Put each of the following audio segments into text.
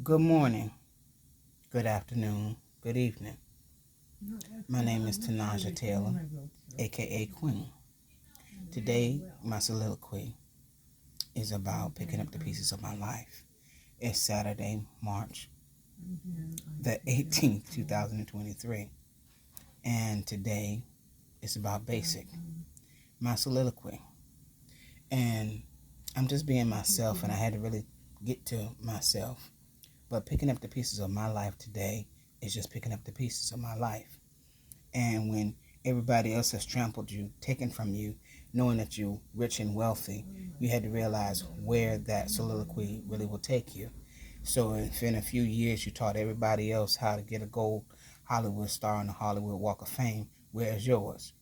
Good morning, good afternoon, good evening. My name is Tanaja Taylor, aka Queen. Today, my soliloquy is about picking up the pieces of my life. It's Saturday, March the 18th, 2023, and today is about basic, my soliloquy. And I'm just being myself, and I had to really get to myself. But picking up the pieces of my life today is just picking up the pieces of my life. And when everybody else has trampled you, taken from you, knowing that you're rich and wealthy, you had to realize where that soliloquy really will take you. So if in a few years you taught everybody else how to get a gold Hollywood star on the Hollywood Walk of Fame, where's yours?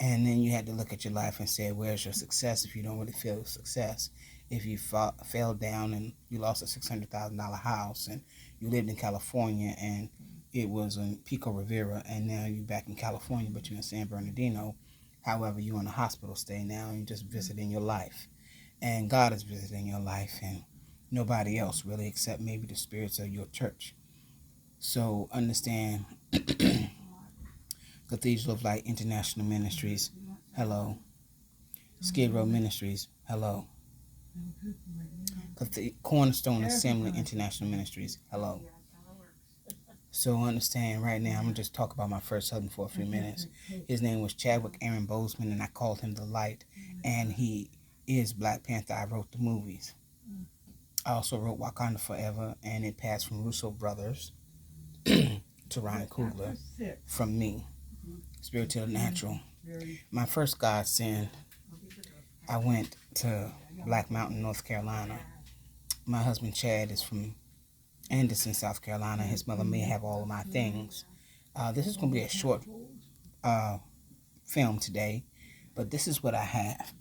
And then you had to look at your life and say, where's your success if you don't really feel success? If you fell down and you lost a $600,000 house and you lived in California and it was in Pico Rivera and now you're back in California but you're in San Bernardino. However, you're in a hospital stay now and you're just visiting your life. And God is visiting your life and nobody else really except maybe the spirits of your church. So understand Cathedral of Light International Ministries, hello. Skid Row Ministries, hello. Cornerstone Assembly International Ministries, hello. So understand right now, I'm going to just talk about my first husband for a few minutes. His name was Chadwick Aaron Boseman, and I called him the Light. And he is Black Panther. I wrote the movies. I also wrote Wakanda Forever, and it passed from Russo Brothers to Ryan Coogler, from me, Spirit to the Natural. My first godsend, I went to Black Mountain, North Carolina. My husband Chad is from Anderson, South Carolina. His mother may have all of my things. This is going to be a short film today, but this is what I have.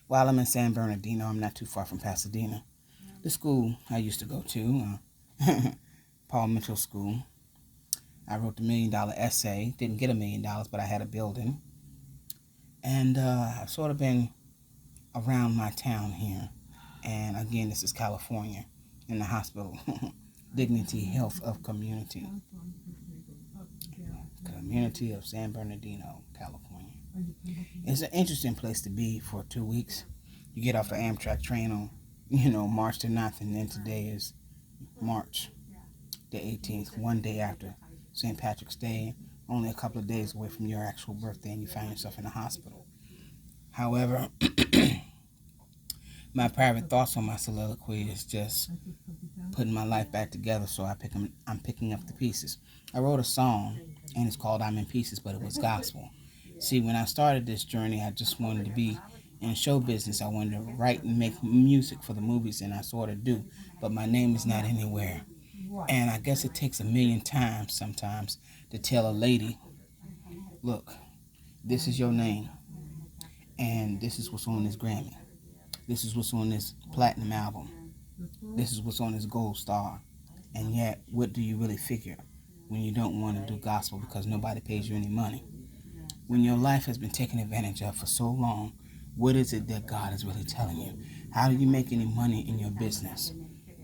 While I'm in San Bernardino, I'm not too far from Pasadena. The school I used to go to, Paul Mitchell School. I wrote the $1 million essay. Didn't get $1 million, but I had a building. And I've sort of been around my town here. And again, this is California, in the hospital. Dignity Health of Community. Community of San Bernardino, California. It's an interesting place to be for 2 weeks. You get off the Amtrak train on, March the 9th, and then today is March the 18th, one day after St. Patrick's Day, only a couple of days away from your actual birthday, and you find yourself in a hospital. However, my private thoughts on my soliloquy is just putting my life back together, so I'm picking up the pieces. I wrote a song, and it's called I'm in Pieces, but it was gospel. See, when I started this journey, I just wanted to be in show business. I wanted to write and make music for the movies, and I sort of do, but my name is not anywhere. And I guess it takes 1,000,000 times sometimes to tell a lady, look, this is your name, and this is what's on this Grammy. This is what's on this platinum album. This is what's on this gold star. And yet, what do you really figure when you don't want to do gospel because nobody pays you any money? When your life has been taken advantage of for so long, what is it that God is really telling you? How do you make any money in your business?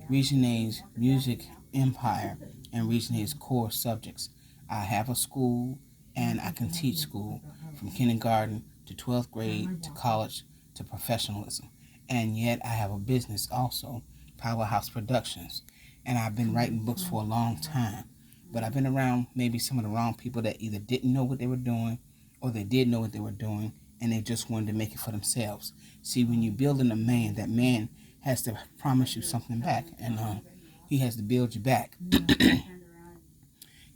Region A's music empire and Region A's core subjects. I have a school and I can teach school from kindergarten to 12th grade to college to professionalism. And yet I have a business also, Powerhouse Productions. And I've been writing books for a long time. But I've been around maybe some of the wrong people that either didn't know what they were doing or they did know what they were doing and they just wanted to make it for themselves. See, when you're building a man, that man has to promise you something back, and he has to build you back.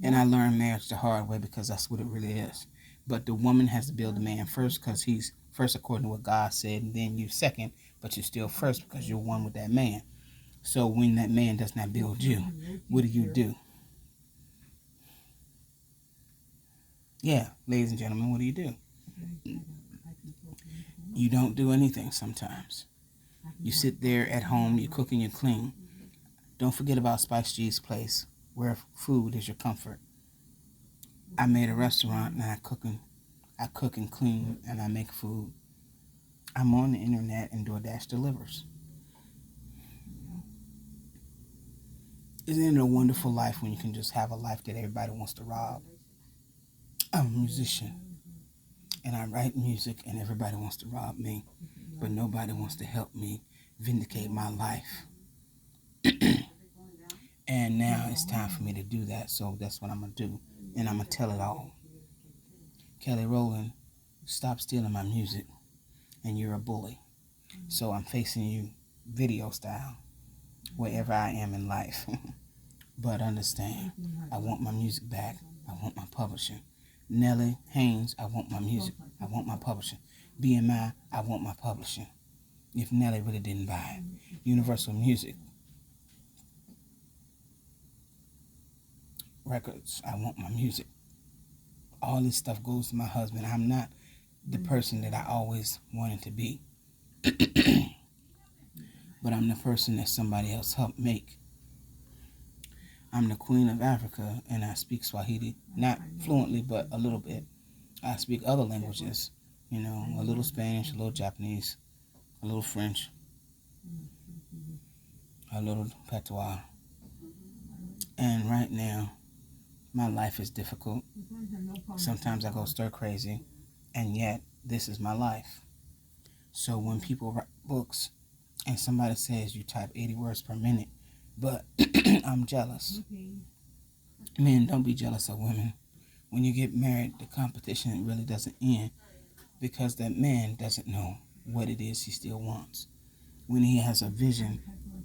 And I learned marriage the hard way because that's what it really is. But the woman has to build the man first because he's first according to what God said, and then you second, but you're still first because you're one with that man. So when that man does not build you, what do? Yeah, ladies and gentlemen, what do? You don't do anything sometimes. You sit there at home, you cook and you clean. Don't forget about Spice G's place, where food is your comfort. I made a restaurant and I cook and clean and I make food. I'm on the internet and DoorDash delivers. Isn't it a wonderful life when you can just have a life that everybody wants to rob? I'm a musician and I write music and everybody wants to rob me, but nobody wants to help me vindicate my life. And now it's time for me to do that, so that's what I'm going to do. And I'm going to tell it all. Kelly Rowland, stop stealing my music, and you're a bully. So I'm facing you video style, wherever I am in life. But understand, I want my music back. I want my publishing. Nelly Haynes, I want my music. I want my publishing. BMI, I want my publishing. If Nelly really didn't buy it. Universal Music Records, I want my music. All this stuff goes to my husband. I'm not the person that I always wanted to be. But I'm the person that somebody else helped make. I'm the Queen of Africa, and I speak Swahili, not fluently, but a little bit. I speak other languages, a little Spanish, a little Japanese, a little French, a little patois. And right now, my life is difficult. Sometimes I go stir crazy, and yet this is my life. So when people write books and somebody says you type 80 words per minute, but I'm jealous. Men, don't be jealous of women. When you get married, the competition really doesn't end because that man doesn't know what it is he still wants. When he has a vision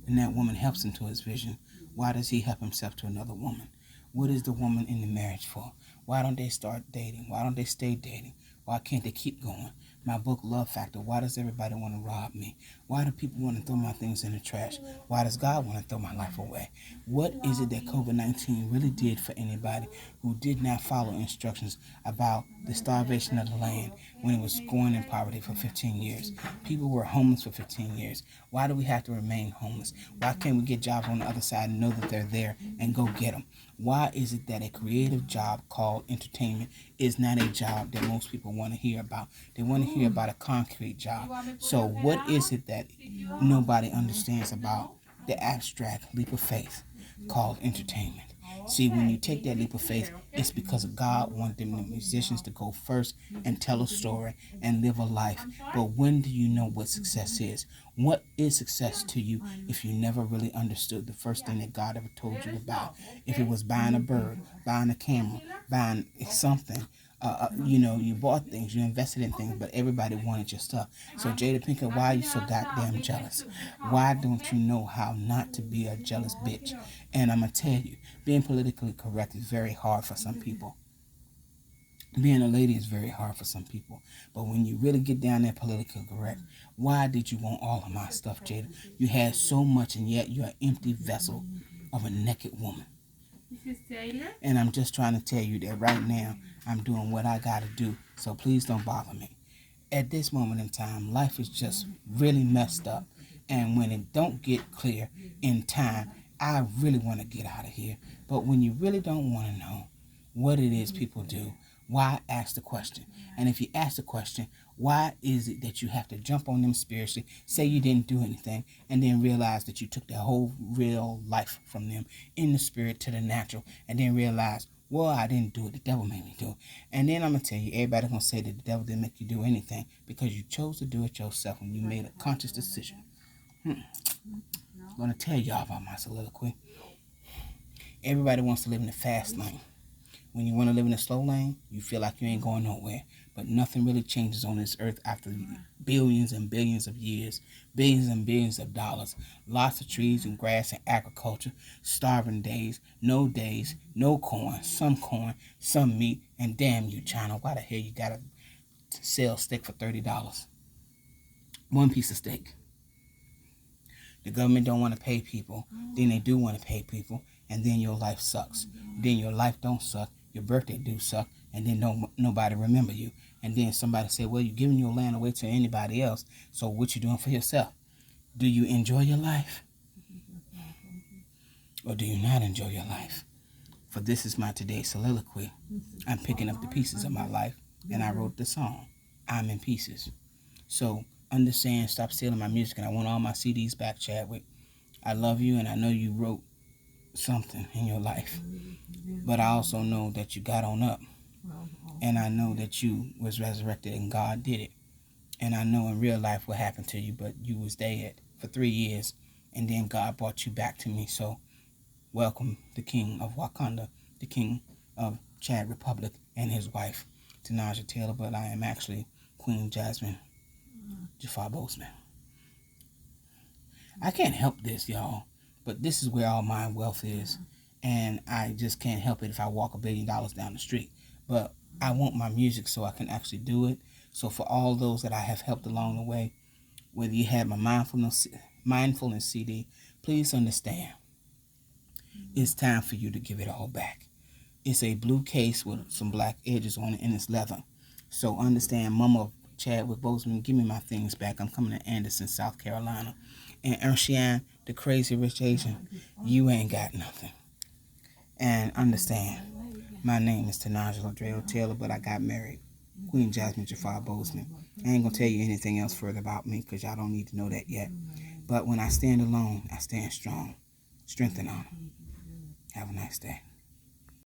and that woman helps him to his vision, why does he help himself to another woman? What is the woman in the marriage for? Why don't they start dating? Why don't they stay dating? Why can't they keep going? My book, Love Factor, why does everybody want to rob me? Why do people want to throw my things in the trash? Why does God want to throw my life away? What is it that COVID-19 really did for anybody who did not follow instructions about the starvation of the land when it was going in poverty for 15 years? People were homeless for 15 years. Why do we have to remain homeless? Why can't we get jobs on the other side and know that they're there and go get them? Why is it that a creative job called entertainment is not a job that most people want to hear about? They want to hear about a concrete job. So what is it that nobody understands about the abstract leap of faith called entertainment? See, when you take that leap of faith, it's because God wanted the musicians to go first and tell a story and live a life. But when do you know what success is? What is success to you if you never really understood the first thing that God ever told you to buy? If it was buying a bird, buying a camera, buying something, you bought things, you invested in things, but everybody wanted your stuff. So Jada Pinkett, why are you so goddamn jealous? Why don't you know how not to be a jealous bitch? And I'm going to tell you, being politically correct is very hard for some people. Being a lady is very hard for some people. But when you really get down there politically correct, why did you want all of my stuff, Jada? You had so much, and yet you're an empty vessel of a naked woman. And I'm just trying to tell you that right now, I'm doing what I got to do. So please don't bother me. At this moment in time, life is just really messed up. And when it don't get clear in time, I really want to get out of here. But when you really don't want to know what it is people do, why ask the question? And if you ask the question, why is it that you have to jump on them spiritually, say you didn't do anything, and then realize that you took their whole real life from them in the spirit to the natural, and then realize, well, I didn't do it, the devil made me do it. And then I'm going to tell you, everybody's going to say that the devil didn't make you do anything because you chose to do it yourself when you made a conscious decision. I'm going to tell y'all about my soliloquy. Everybody wants to live in the fast lane. When you want to live in the slow lane, you feel like you ain't going nowhere. But nothing really changes on this earth after billions and billions of years, billions and billions of dollars, lots of trees and grass and agriculture, starving days, no corn, some meat, and damn you, China, why the hell you gotta sell steak for $30? One piece of steak. The government don't want to pay people, then they do want to pay people, and then your life sucks. Then your life don't suck, your birthday do suck, and then nobody remember you. And then somebody say, well, you're giving your land away to anybody else, so what you doing for yourself? Do you enjoy your life? Or do you not enjoy your life? For this is my today's soliloquy. I'm picking up the pieces of my life, and I wrote the song, I'm in Pieces. So understand, stop stealing my music, and I want all my CDs back, Chadwick. I love you, and I know you wrote something in your life. But I also know that you got on up. And I know that you was resurrected and God did it. And I know in real life what happened to you, but you was dead for 3 years. And then God brought you back to me. So welcome the King of Wakanda, the King of Chad Republic, and his wife, Tanaja Taylor. But I am actually Queen Jasmine Jafar Bozeman. I can't help this, y'all. But this is where all my wealth is. And I just can't help it if I walk $1 billion down the street. But I want my music so I can actually do it. So for all those that I have helped along the way, whether you had my mindfulness CD, please understand, it's time for you to give it all back. It's a blue case with some black edges on it, and it's leather. So understand, Mama Chadwick Bozeman, give me my things back. I'm coming to Anderson, South Carolina. And Ershian, the crazy rich Asian, you ain't got nothing. And understand, my name is Tanaja Ladrell Taylor, but I got married. Queen Jasmine Jafar Bozeman. I ain't gonna tell you anything else further about me because y'all don't need to know that yet. But when I stand alone, I stand strong. Strength and honor. Have a nice day.